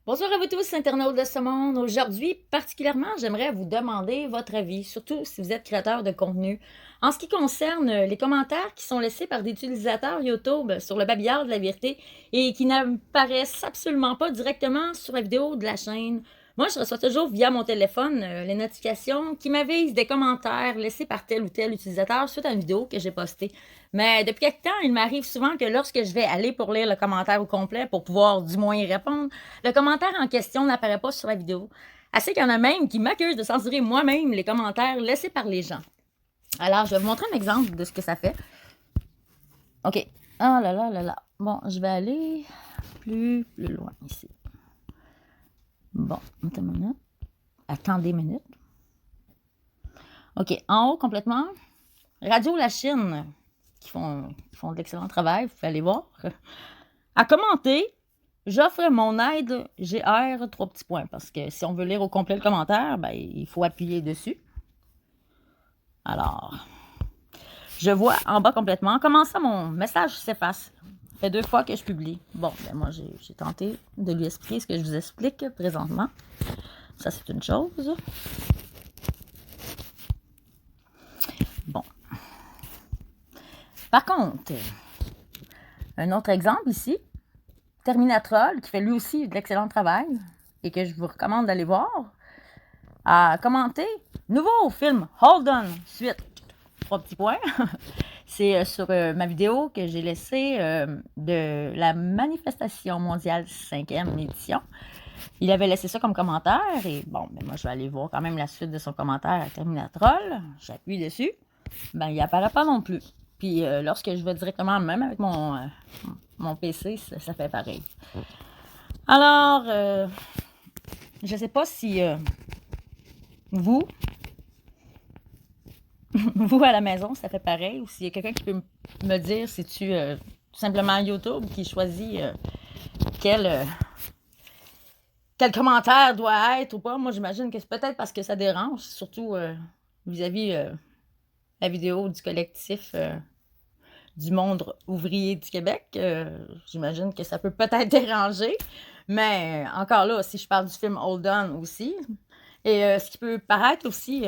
Bonjour à vous tous, internautes de ce monde. Aujourd'hui, particulièrement, j'aimerais vous demander votre avis, surtout si vous êtes créateur de contenu, en ce qui concerne les commentaires qui sont laissés par des utilisateurs YouTube sur le babillard de la vérité et qui n'apparaissent absolument pas directement sur la vidéo de la chaîne. Moi, je reçois toujours via mon téléphone les notifications qui m'avisent des commentaires laissés par tel ou tel utilisateur suite à une vidéo que j'ai postée. Mais depuis quelque temps, il m'arrive souvent que lorsque je vais aller pour lire le commentaire au complet, pour pouvoir du moins y répondre, le commentaire en question n'apparaît pas sur la vidéo. Assez qu'il y en a même qui m'accusent de censurer moi-même les commentaires laissés par les gens. Alors, je vais vous montrer un exemple de ce que ça fait. OK. Ah là là là là. Bon, je vais aller plus loin ici. Bon, attends une minute. Attendez une minute. OK. En haut, complètement, Radio La Chine, qui font de l'excellent travail, vous pouvez aller voir. À commenter, j'offre mon aide GR, 3 petits points, parce que si on veut lire au complet le commentaire, ben, il faut appuyer dessus. Alors, je vois en bas complètement. Comment ça, mon message s'efface? Ça fait 2 fois que je publie. Bon, ben moi, j'ai tenté de lui expliquer ce que je vous explique présentement. Ça, c'est une chose. Bon. Par contre, un autre exemple ici, Terminatrol, qui fait lui aussi de l'excellent travail et que je vous recommande d'aller voir, a commenté nouveau film Hold On, suite, 3 petits points. C'est sur ma vidéo que j'ai laissée de la manifestation mondiale 5e édition. Il avait laissé ça comme commentaire et bon, ben moi je vais aller voir quand même la suite de son commentaire à Terminatrol. J'appuie dessus. Ben il apparaît pas non plus. Puis lorsque je vais directement, même avec mon PC, ça fait pareil. Alors, je ne sais pas si vous à la maison, ça fait pareil, ou s'il y a quelqu'un qui peut me dire si tu tout simplement YouTube qui choisit quel commentaire doit être ou pas. Moi, j'imagine que c'est peut-être parce que ça dérange, surtout vis-à-vis la vidéo du collectif du monde ouvrier du Québec. J'imagine que ça peut peut-être déranger, mais encore là, si je parle du film Hold On aussi, et ce qui peut paraître aussi...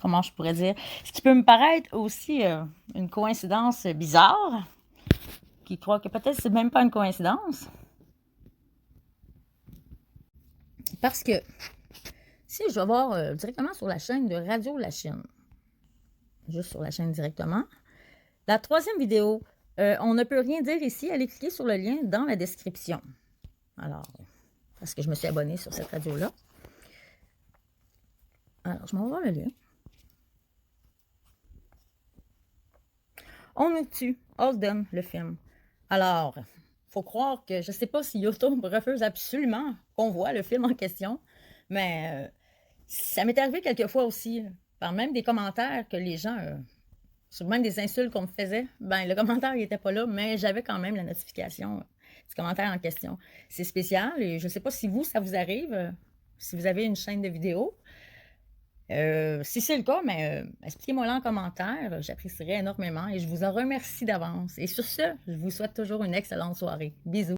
comment je pourrais dire, ce qui peut me paraître aussi une coïncidence bizarre, qui croit que peut-être c'est même pas une coïncidence. Parce que si je vais voir directement sur la chaîne de Radio La Chine, juste sur la chaîne directement, la 3e vidéo, on ne peut rien dire ici, allez cliquer sur le lien dans la description. Alors, parce que je me suis abonnée sur cette radio-là. Alors, je m'en vais voir le lien. On nous tue, Hold On, le film. Alors, faut croire que, je sais pas si YouTube refuse absolument qu'on voit le film en question, mais ça m'est arrivé quelques fois aussi, par même des commentaires que les gens, sur même des insultes qu'on me faisait, ben le commentaire il était pas là, mais j'avais quand même la notification du commentaire en question. C'est spécial et je sais pas si vous, ça vous arrive, si vous avez une chaîne de vidéos. Si c'est le cas, mais expliquez-moi là en commentaire, j'apprécierais énormément et je vous en remercie d'avance. Et sur ce, je vous souhaite toujours une excellente soirée. Bisous.